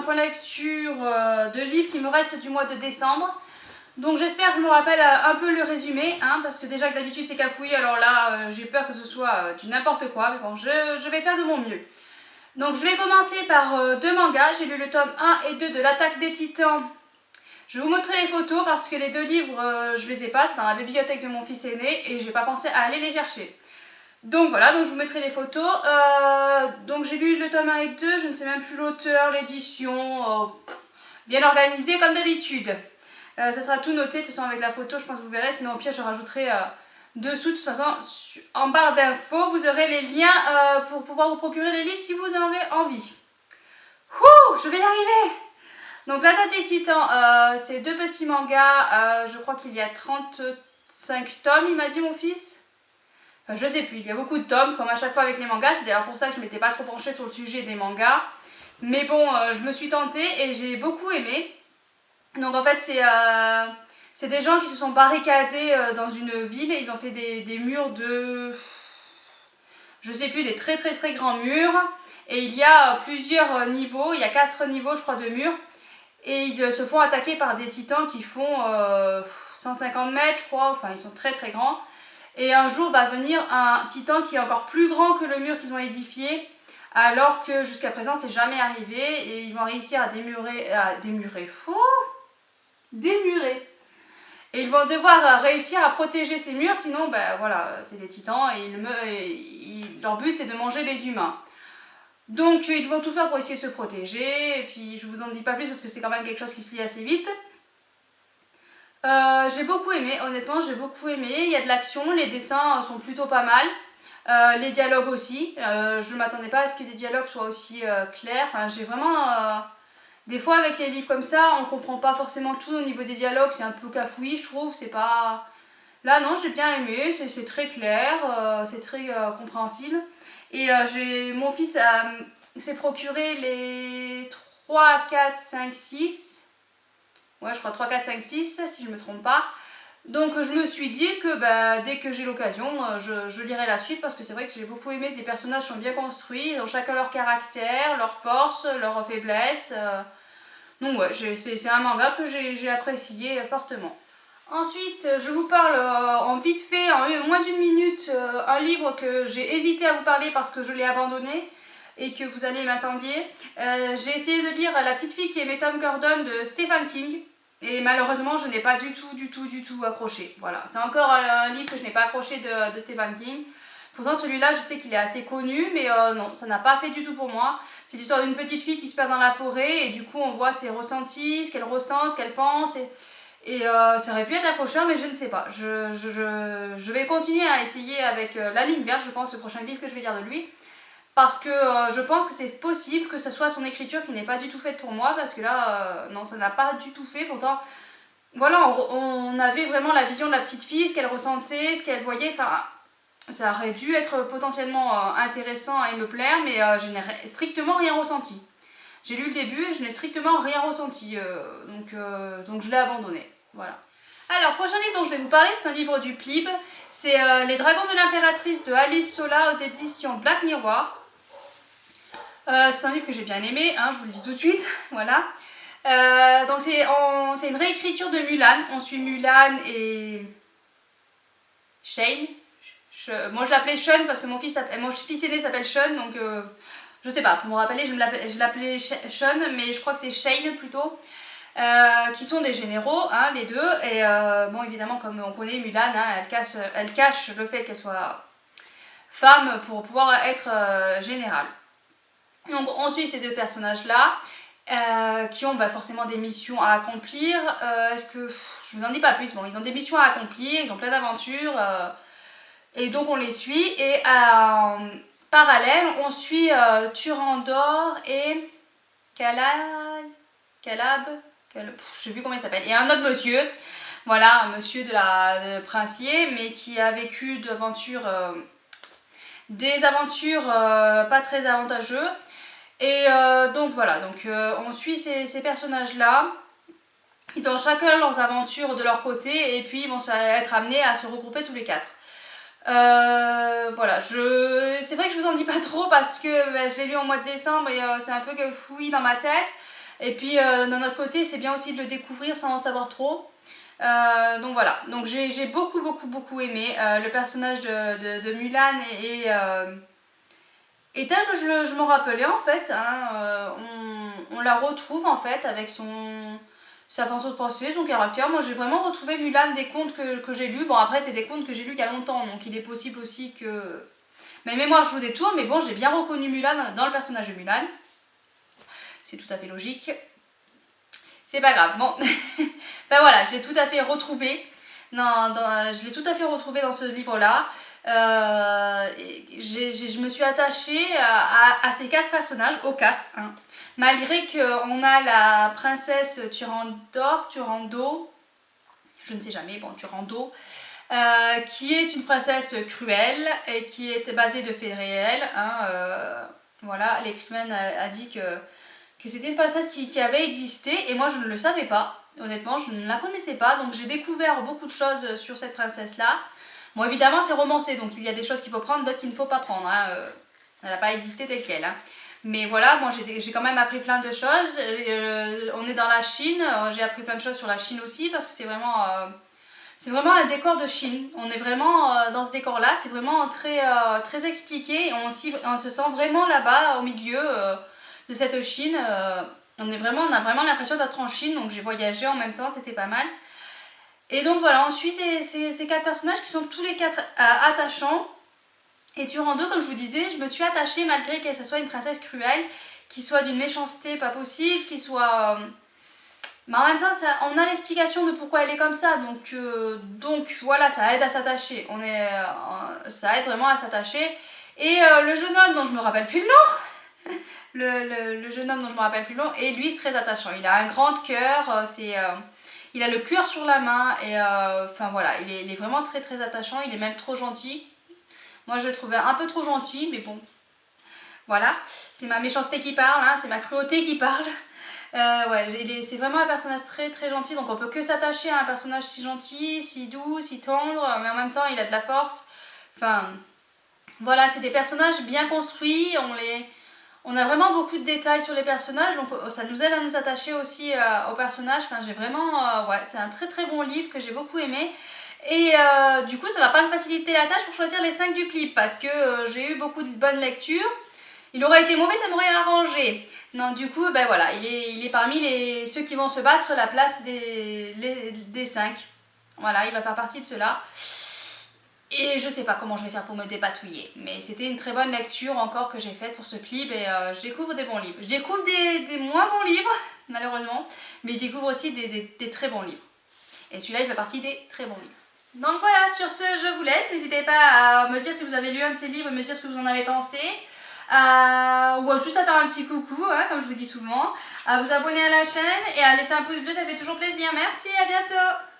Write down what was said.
point lecture de livres qui me restent du mois de décembre. Donc j'espère que je me rappelle un peu le résumé, hein, parce que déjà que d'habitude c'est cafouillé, alors là j'ai peur que ce soit du n'importe quoi, mais bon, je vais faire de mon mieux. Donc je vais commencer par deux mangas, j'ai lu le tome 1 et 2 de l'Attaque des Titans. Je vais vous montrer les photos parce que les deux livres je les ai pas, c'est dans la bibliothèque de mon fils aîné et j'ai pas pensé à aller les chercher. Donc voilà, donc je vous mettrai les photos. Donc j'ai lu le tome 1 et 2, je ne sais même plus l'auteur, l'édition, bien organisé comme d'habitude. Ça sera tout noté, de toute façon avec la photo, je pense que vous verrez, sinon au pire je rajouterai dessous, de toute façon en barre d'infos, vous aurez les liens pour pouvoir vous procurer les livres si vous en avez envie. Ouh, je vais y arriver! Donc l'Attaque des Titans, c'est deux petits mangas, je crois qu'il y a 35 tomes, il m'a dit mon fils. Je sais plus, il y a beaucoup de tomes, comme à chaque fois avec les mangas, c'est d'ailleurs pour ça que je m'étais pas trop penchée sur le sujet des mangas. Mais bon, je me suis tentée et j'ai beaucoup aimé. Donc en fait, c'est des gens qui se sont barricadés dans une ville et ils ont fait des murs de... Je sais plus, des très très très grands murs. Et il y a plusieurs niveaux, il y a 4 niveaux je crois de murs. Et ils se font attaquer par des titans qui font 150 mètres je crois, enfin ils sont très très grands. Et un jour va venir un titan qui est encore plus grand que le mur qu'ils ont édifié, alors que jusqu'à présent c'est jamais arrivé, et ils vont réussir à démurer. Et ils vont devoir réussir à protéger ces murs, sinon ben voilà, c'est des titans et leur but c'est de manger les humains. Donc ils vont tout faire pour essayer de se protéger, et puis je vous en dis pas plus parce que c'est quand même quelque chose qui se lit assez vite. J'ai beaucoup aimé, honnêtement j'ai beaucoup aimé, il y a de l'action, les dessins sont plutôt pas mal, les dialogues aussi, je ne m'attendais pas à ce que les dialogues soient aussi clairs, enfin j'ai vraiment... Des fois avec les livres comme ça, on comprend pas forcément tout au niveau des dialogues, c'est un peu cafouillis je trouve, c'est pas... Là non, j'ai bien aimé, c'est très clair, c'est très compréhensible, et mon fils s'est procuré les 3, 4, 5, 6... Ouais, je crois 3, 4, 5, 6, si je ne me trompe pas. Donc je me suis dit que bah, dès que j'ai l'occasion, je lirai la suite parce que c'est vrai que j'ai beaucoup aimé, les personnages sont bien construits, ils ont chacun leur caractère, leurs forces, leurs faiblesses. Donc ouais, c'est un manga que j'ai apprécié fortement. Ensuite, je vous parle en vite fait, en moins d'une minute, un livre que j'ai hésité à vous parler parce que je l'ai abandonné et que vous allez m'incendier. J'ai essayé de lire La petite fille qui aimait Tom Gordon de Stephen King. Et malheureusement, je n'ai pas du tout accroché. Voilà, c'est encore un livre que je n'ai pas accroché de Stephen King. Pourtant, celui-là, je sais qu'il est assez connu, mais non, ça n'a pas fait du tout pour moi. C'est l'histoire d'une petite fille qui se perd dans la forêt, et du coup, on voit ses ressentis, ce qu'elle ressent, ce qu'elle pense. Et ça aurait pu être accrocheur, mais je ne sais pas. Je vais continuer à essayer avec La ligne verte, je pense, le prochain livre que je vais lire de lui. Parce que je pense que c'est possible que ce soit son écriture qui n'est pas du tout faite pour moi, parce que là, non, ça n'a pas du tout fait. Pourtant, voilà, on avait vraiment la vision de la petite fille, ce qu'elle ressentait, ce qu'elle voyait. Enfin, ça aurait dû être potentiellement intéressant et me plaire, mais je n'ai strictement rien ressenti. J'ai lu le début et je n'ai strictement rien ressenti, donc je l'ai abandonné. Voilà. Alors, prochain livre dont je vais vous parler, c'est un livre du PLIB. C'est Les Dragons de l'Impératrice de Alice Sola aux éditions Black Miroir. C'est un livre que j'ai bien aimé, hein, je vous le dis tout de suite, voilà. Donc c'est une réécriture de Mulan, on suit Mulan et Shane. Moi je l'appelais Sean parce que mon fils aîné s'appelle Sean, donc je sais pas, pour me rappeler je l'appelais Sean, mais je crois que c'est Shane plutôt. Qui sont des généraux, hein, les deux, et bon évidemment comme on connaît Mulan, hein, elle cache le fait qu'elle soit femme pour pouvoir être générale. Donc on suit ces deux personnages-là qui ont forcément des missions à accomplir. Est-ce que... je vous en dis pas plus. Bon, ils ont des missions à accomplir, ils ont plein d'aventures. Et donc on les suit. Et en parallèle, on suit Turandot et Calab, je sais plus comment il s'appelle. Et un autre monsieur. Voilà, un monsieur de princier, mais qui a vécu des aventures pas très avantageuses. Et donc voilà, on suit ces personnages-là. Ils ont chacun leurs aventures de leur côté et puis ils vont être amenés à se regrouper tous les quatre. Voilà, c'est vrai que je vous en dis pas trop parce que je l'ai lu au mois de décembre et c'est un peu que fouillis dans ma tête. Et puis d'un autre côté, c'est bien aussi de le découvrir sans en savoir trop. Donc voilà, donc j'ai beaucoup aimé le personnage de Mulan et tel que je me rappelais en fait, hein, on la retrouve en fait avec sa façon de penser, son caractère. Moi j'ai vraiment retrouvé Mulan des contes que j'ai lus. Bon après c'est des contes que j'ai lus il y a longtemps, donc il est possible aussi que ma mémoire joue des tours, mais bon j'ai bien reconnu Mulan dans le personnage de Mulan. C'est tout à fait logique. C'est pas grave, bon. Enfin voilà, je l'ai tout à fait retrouvé. Je l'ai tout à fait retrouvé dans ce livre-là. Je me suis attachée à ces 4 personnages, aux 4, hein. Malgré qu'on a la princesse Turando, je ne sais jamais, bon, Turando, qui est une princesse cruelle et qui est basée de faits réels, hein, voilà, l'écrivaine a dit que c'était une princesse qui avait existé et moi je ne le savais pas. Honnêtement, je ne la connaissais pas, donc j'ai découvert beaucoup de choses sur cette princesse-là. Bon, évidemment, c'est romancé, donc il y a des choses qu'il faut prendre, d'autres qu'il ne faut pas prendre, hein. Elle n'a pas existé telle qu'elle, hein. Mais voilà, moi j'ai quand même appris plein de choses. On est dans la Chine, j'ai appris plein de choses sur la Chine aussi, parce que c'est vraiment un décor de Chine. On est vraiment dans ce décor-là, c'est vraiment très expliqué, et on se sent vraiment là-bas, au milieu de cette Chine. On a vraiment l'impression d'être en Chine, donc j'ai voyagé en même temps, c'était pas mal. Et donc voilà, on suit ces 4 personnages qui sont tous les 4 attachants. Et Turando, comme je vous disais, je me suis attachée malgré que ce soit une princesse cruelle, qui soit d'une méchanceté pas possible, qui soit... Mais en même temps, on a l'explication de pourquoi elle est comme ça, donc voilà, ça aide à s'attacher. Ça aide vraiment à s'attacher. Et le jeune homme dont je me rappelle plus le nom, le jeune homme dont je me rappelle plus le nom, est lui très attachant. Il a un grand cœur, il a le cœur sur la main, et enfin voilà, il est vraiment très attachant, il est même trop gentil. Moi je le trouvais un peu trop gentil, mais bon, voilà, c'est ma méchanceté qui parle, hein, c'est ma cruauté qui parle. Ouais, c'est vraiment un personnage très gentil, donc on peut que s'attacher à un personnage si gentil, si doux, si tendre, mais en même temps il a de la force. Enfin, voilà, c'est des personnages bien construits, on a vraiment beaucoup de détails sur les personnages, donc ça nous aide à nous attacher aussi aux personnages. Enfin, j'ai vraiment, ouais, c'est un très bon livre que j'ai beaucoup aimé. Et du coup, ça va pas me faciliter la tâche pour choisir les 5 duplipes, parce que j'ai eu beaucoup de bonnes lectures. Il aurait été mauvais, ça m'aurait arrangé. Non, du coup, ben voilà, il est parmi ceux qui vont se battre la place des 5. Voilà, il va faire partie de ceux-là. Et je sais pas comment je vais faire pour me dépatouiller. Mais c'était une très bonne lecture encore que j'ai faite pour ce plib, et je découvre des bons livres. Je découvre des moins bons livres, malheureusement, mais je découvre aussi des très bons livres. Et celui-là, il fait partie des très bons livres. Donc voilà, sur ce, je vous laisse. N'hésitez pas à me dire si vous avez lu un de ces livres et me dire ce que vous en avez pensé. Ou juste à faire un petit coucou, hein, comme je vous dis souvent. À vous abonner à la chaîne et à laisser un pouce bleu, ça fait toujours plaisir. Merci, à bientôt!